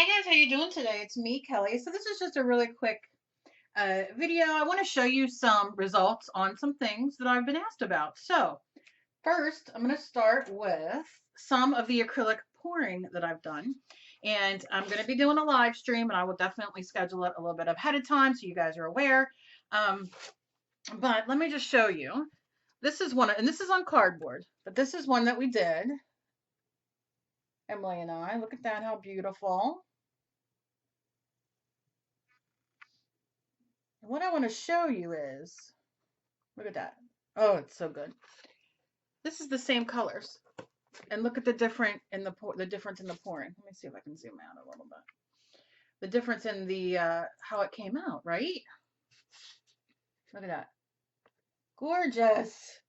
Hey guys, how you doing today? It's me, Kelly. So this is just a really quick video. I want to show you some results on some things that I've been asked about. So first, I'm going to start with some of the acrylic pouring that I've done. And I'm going to be doing a live stream, and I will definitely schedule it a little bit ahead of time so you guys are aware. But let me just show you. This is one, and this is on cardboard, but this is one that we did, Emily and I. Look at that, how beautiful. What I want to show you is, look at that. Oh, it's so good. This is the same colors. And look at the difference in the difference in the pouring. Let me see if I can zoom out a little bit. The difference in the how it came out, right? Look at that. Gorgeous.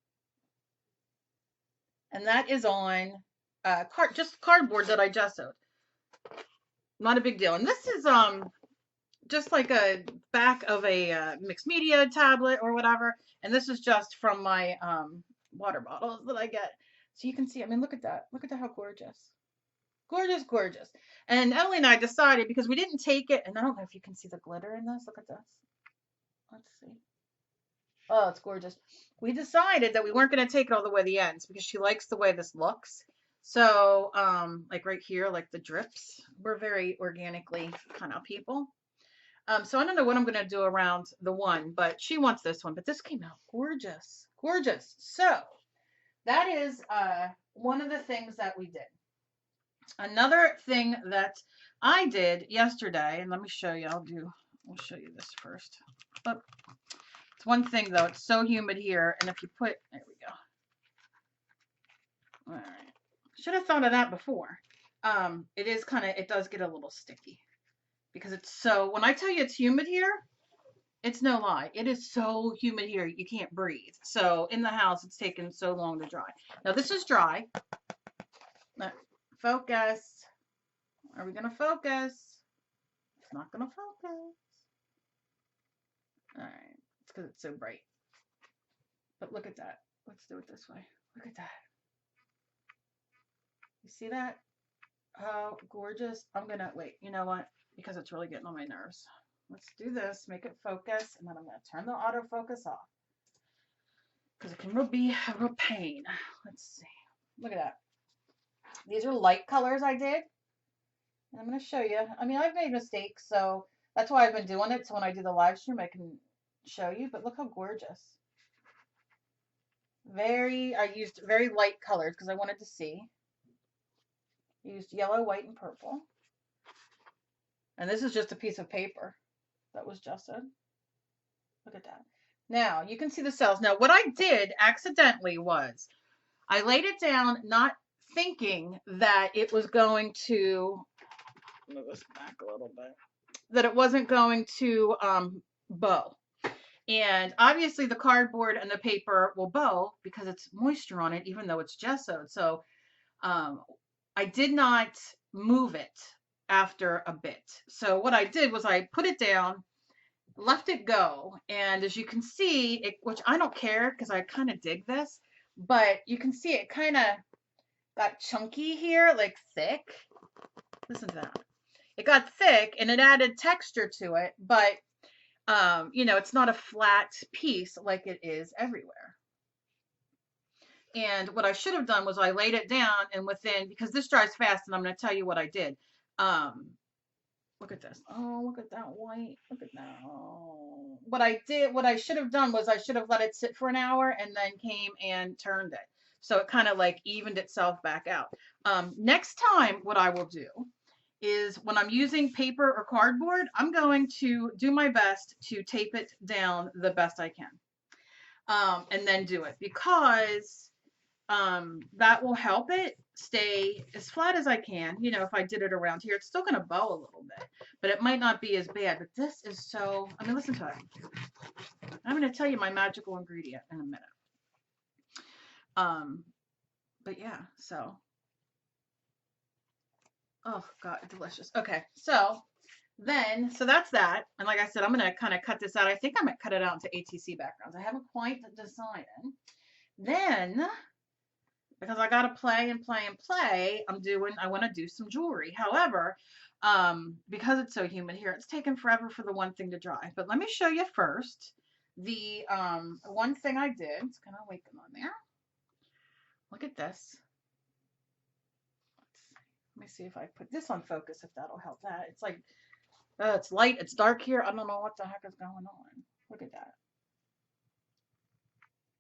And that is on just cardboard that I gessoed. Not a big deal. And this is just like a back of a mixed media tablet or whatever. And this is just from my water bottles that I get. So you can see, I mean, look at that. Look at that, how gorgeous. Gorgeous, gorgeous. And Emily and I decided, because we didn't take it, and I don't know if you can see the glitter in this. Look at this. Let's see. Oh, it's gorgeous. We decided that we weren't going to take it all the way to the ends because she likes the way this looks. So, like right here, like the drips, we're very organically kind of people. So I don't know what I'm going to do around the one, but she wants this one. But this came out gorgeous, gorgeous. So that is one of the things that we did. Another thing that I did yesterday, and let me show you, I'll show you this first. But it's one thing though, it's so humid here, and if you put, there we go. All right. Should have thought of that before. It does get a little sticky because it's so, when I tell you it's humid here, it's no lie. It is so humid here, you can't breathe. So in the house, it's taken so long to dry. Now this is dry. Focus. Are we going to focus? It's not going to focus. All right. It's because it's so bright. But look at that. Let's do it this way. Look at that. You see that? How gorgeous. I'm going to, wait, you know what? Because it's really getting on my nerves. Let's do this. Make it focus. And then I'm going to turn the autofocus off. Because it can be a real pain. Let's see. Look at that. These are light colors I did. And I'm going to show you. I mean, I've made mistakes, so that's why I've been doing it. So when I do the live stream, I can show you. But look how gorgeous. I used very light colors because I wanted to see. I used yellow, white, and purple. And this is just a piece of paper that was gessoed. Look at that. Now, you can see the cells. Now, what I did accidentally was I laid it down not thinking that it was going to, move this back a little bit, that it wasn't going to bow. And obviously the cardboard and the paper will bow because it's moisture on it, even though it's gessoed. So I did not move it after a bit. So what I did was I put it down, left it go. And as you can see, which I don't care because I kind of dig this, but you can see it kind of got chunky here, like thick. Listen to that. It got thick and it added texture to it, but you know, it's not a flat piece like it is everywhere. And what I should have done was I laid it down, and because this dries fast, and I'm going to tell you what I did. Look at this. Oh, look at that white. Look at that. Oh. What I should have done was I should have let it sit for an hour and then came and turned it. So it kind of like evened itself back out. Next time, what I will do is when I'm using paper or cardboard, I'm going to do my best to tape it down the best I can. And then do it because that will help it stay as flat as I can. You know, if I did it around here, it's still going to bow a little bit, but it might not be as bad. But this is so, I mean, listen to it. I'm going to tell you my magical ingredient in a minute. But yeah, so, oh God, delicious. Okay, so that's that. And like I said, I'm going to kind of cut this out. I think I might cut it out into ATC backgrounds. I haven't quite decided. Then because I got to play and play and play. I want to do some jewelry. However, because it's so humid here, it's taken forever for the one thing to dry. But let me show you first the one thing I did. It's kind of waiting on there. Look at this. Let me see if I put this on focus, if that'll help that. It's like, it's light, it's dark here. I don't know what the heck is going on. Look at that.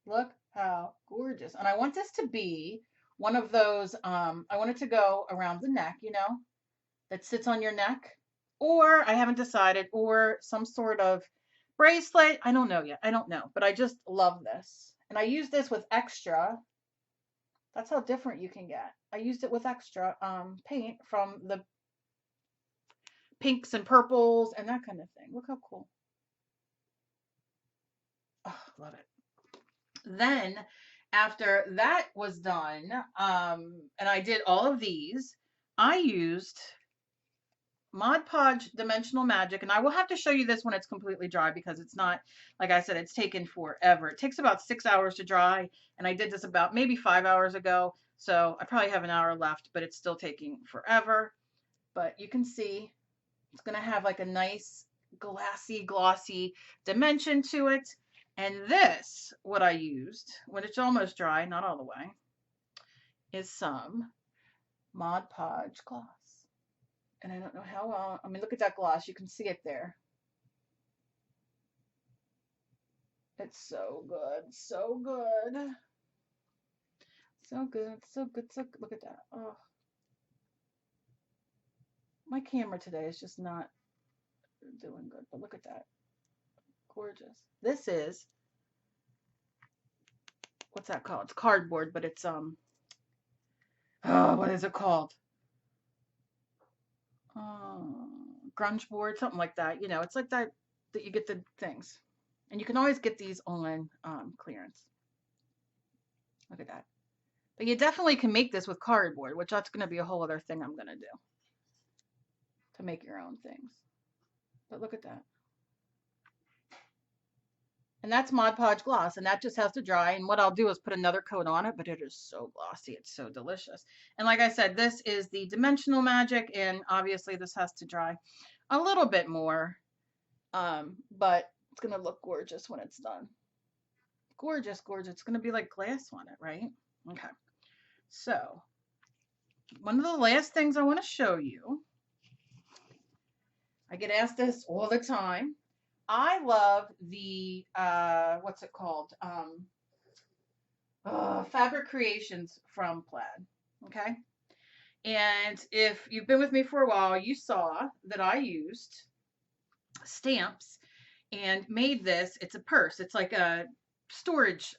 Look how gorgeous. And I want this to be one of those, I want it to go around the neck, you know, that sits on your neck. Or I haven't decided, or some sort of bracelet. I don't know yet. I don't know. But I just love this. And I use this with extra. That's how different you can get. I used it with extra paint from the pinks and purples and that kind of thing. Look how cool. Oh, love it. Then after that was done, and I did all of these, I used Mod Podge Dimensional Magic, and I will have to show you this when it's completely dry because it's not, like I said, it's taken forever. It takes about 6 hours to dry, and I did this about maybe 5 hours ago, so I probably have an hour left, but it's still taking forever. But you can see it's going to have like a nice glassy, glossy dimension to it. And this, what I used, when it's almost dry, not all the way, is some Mod Podge gloss. And I don't know how well, I mean, look at that gloss. You can see it there. It's so good. So good. So good. So good. So good. Look at that. Oh. My camera today is just not doing good, but look at that. Gorgeous. This is, what's that called? It's cardboard, but it's, oh, what is it called? Grunge board, something like that. You know, it's like that you get the things. And you can always get these on clearance. Look at that. But you definitely can make this with cardboard, which that's going to be a whole other thing I'm going to do. To make your own things. But look at that. And that's Mod Podge gloss, and that just has to dry. And what I'll do is put another coat on it, but it is so glossy. It's so delicious. And like I said, this is the Dimensional Magic, and obviously this has to dry a little bit more, but it's going to look gorgeous when it's done. Gorgeous, gorgeous. It's going to be like glass on it, right? Okay. So, one of the last things I want to show you, I get asked this all the time. I love the, what's it called? Fabric Creations from Plaid, okay? And if you've been with me for a while, you saw that I used stamps and made this. It's a purse. It's like a storage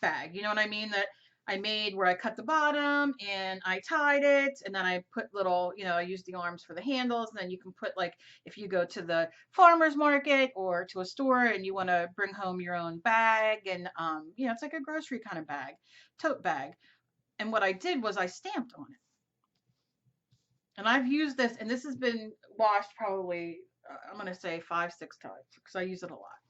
bag. You know what I mean? That I made where I cut the bottom and I tied it, and then I put little, you know, I used the arms for the handles, and then you can put, like, if you go to the farmer's market or to a store and you want to bring home your own bag, and you know, it's like a grocery kind of bag, tote bag. And what I did was I stamped on it. And I've used this, and this has been washed probably, I'm going to say 5-6 times because I use it a lot.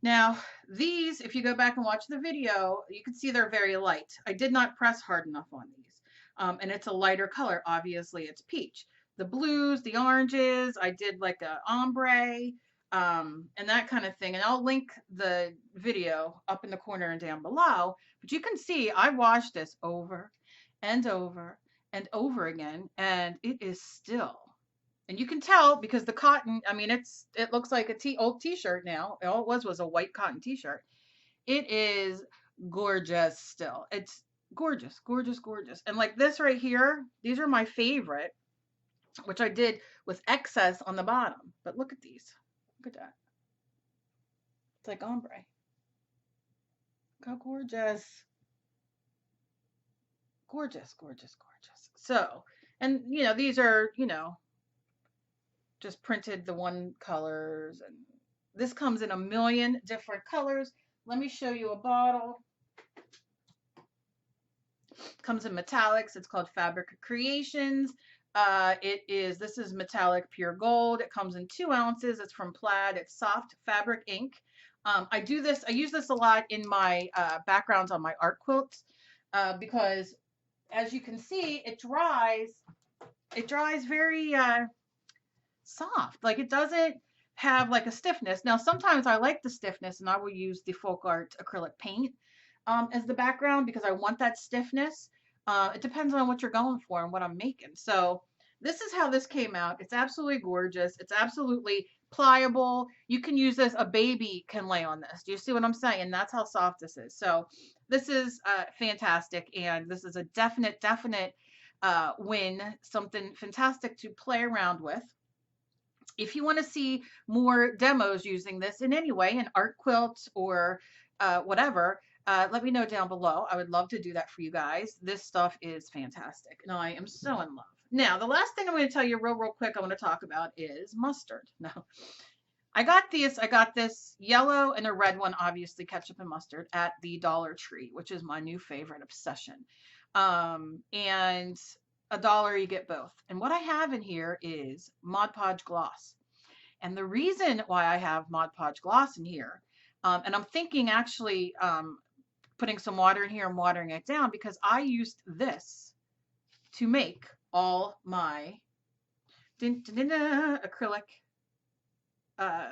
Now, these, if you go back and watch the video, you can see they're very light. I did not press hard enough on these. And it's a lighter color. Obviously, it's peach. The blues, the oranges, I did like a ombre, and that kind of thing. And I'll link the video up in the corner and down below. But you can see I washed this over and over and over again, and it is still. And you can tell because the cotton, I mean, it looks like a old t-shirt now. All it was a white cotton t-shirt. It is gorgeous still. It's gorgeous, gorgeous, gorgeous. And like this right here, these are my favorite, which I did with excess on the bottom. But look at these. Look at that. It's like ombre. Look how gorgeous. Gorgeous, gorgeous, gorgeous. So, and you know, these are, you know, just printed the one colors, and this comes in a million different colors. Let me show you a bottle. It comes in metallics. It's called Fabric Creations. This is metallic pure gold. It comes in 2 ounces. It's from Plaid. It's soft fabric ink. I use this a lot in my backgrounds on my art quilts because as you can see, it dries very soft. Like it doesn't have like a stiffness. Now, sometimes I like the stiffness and I will use the Folk Art acrylic paint as the background because I want that stiffness. It depends on what you're going for and what I'm making. So this is how this came out. It's absolutely gorgeous. It's absolutely pliable. You can use this. A baby can lay on this. Do you see what I'm saying? That's how soft this is. So this is fantastic. And this is a definite win. Something fantastic to play around with. If you want to see more demos using this in any way, an art quilt or whatever, let me know down below. I would love to do that for you guys. This stuff is fantastic, and I am so in love. Now, the last thing I'm going to tell you real quick I want to talk about is mustard. Now, I got this yellow and a red one, obviously ketchup and mustard, at the Dollar Tree, which is my new favorite obsession. And $1 you get both. And what I have in here is Mod Podge gloss. And the reason why I have Mod Podge gloss in here, and I'm thinking actually putting some water in here and watering it down because I used this to make all my acrylic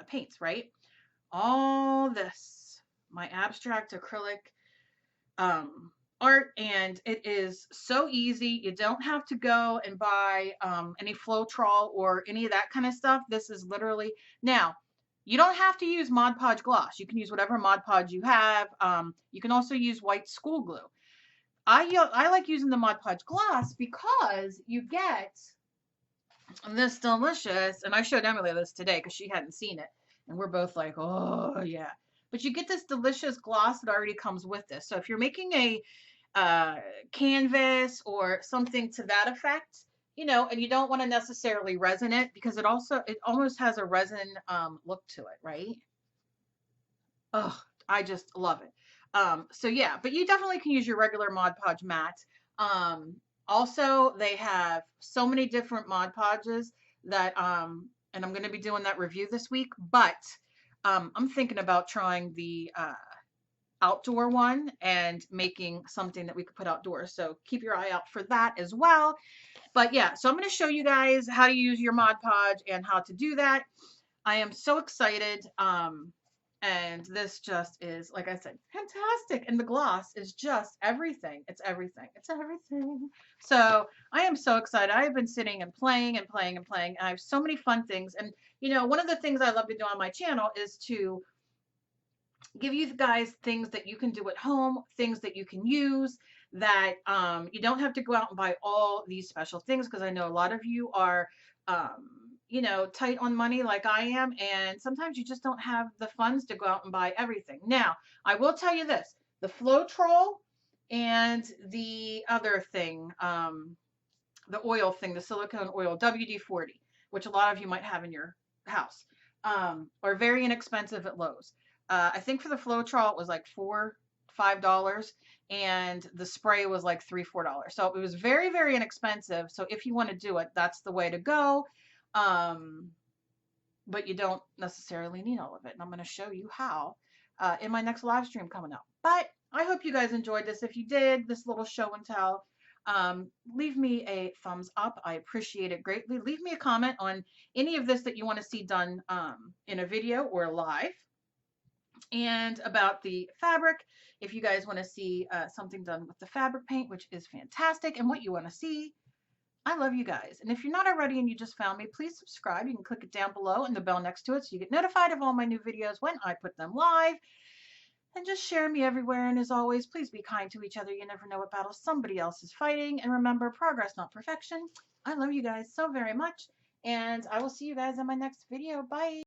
paints, right? All this, my abstract acrylic art, and it is so easy. You don't have to go and buy any Floetrol or any of that kind of stuff. This is literally, now you don't have to use Mod Podge gloss. You can use whatever Mod Podge you have. You can also use white school glue. I like using the Mod Podge gloss because you get this delicious, and I showed Emily this today because she hadn't seen it, and we're both like, oh yeah. But you get this delicious gloss that already comes with this. So if you're making a canvas or something to that effect, you know, and you don't want to necessarily resin it because it almost has a resin look to it, right? Oh, I just love it. So yeah, but you definitely can use your regular Mod Podge mat. Also, they have so many different Mod Podges that, and I'm going to be doing that review this week, but I'm thinking about trying the outdoor one and making something that we could put outdoors. So keep your eye out for that as well. But yeah, so I'm going to show you guys how to use your Mod Podge and how to do that. I am so excited. And this just is, like I said, fantastic. And the gloss is just everything. It's everything. It's everything. So I am so excited. I have been sitting and playing and playing and playing. And I have so many fun things. And, you know, one of the things I love to do on my channel is to give you guys things that you can do at home, things that you can use, that you don't have to go out and buy all these special things, because I know a lot of you are you know, tight on money like I am, and sometimes you just don't have the funds to go out and buy everything. Now, I will tell you this, the Floetrol and the other thing, the oil thing, the silicone oil, WD-40, which a lot of you might have in your house, are very inexpensive at Lowe's. I think for the Floetrol it was like $4-5, and the spray was like $3-4. So it was very, very inexpensive. So if you want to do it, that's the way to go. But you don't necessarily need all of it. And I'm going to show you how in my next live stream coming up. But I hope you guys enjoyed this. If you did, this little show and tell, leave me a thumbs up. I appreciate it greatly. Leave me a comment on any of this that you want to see done in a video or live. And about the fabric, if you guys want to see something done with the fabric paint, which is fantastic, and what you want to see, I love you guys. And if you're not already and you just found me, please subscribe. You can click it down below and the bell next to it so you get notified of all my new videos when I put them live. And just share me everywhere. And as always, please be kind to each other. You never know what battle somebody else is fighting. And remember, progress, not perfection. I love you guys so very much. And I will see you guys in my next video. Bye.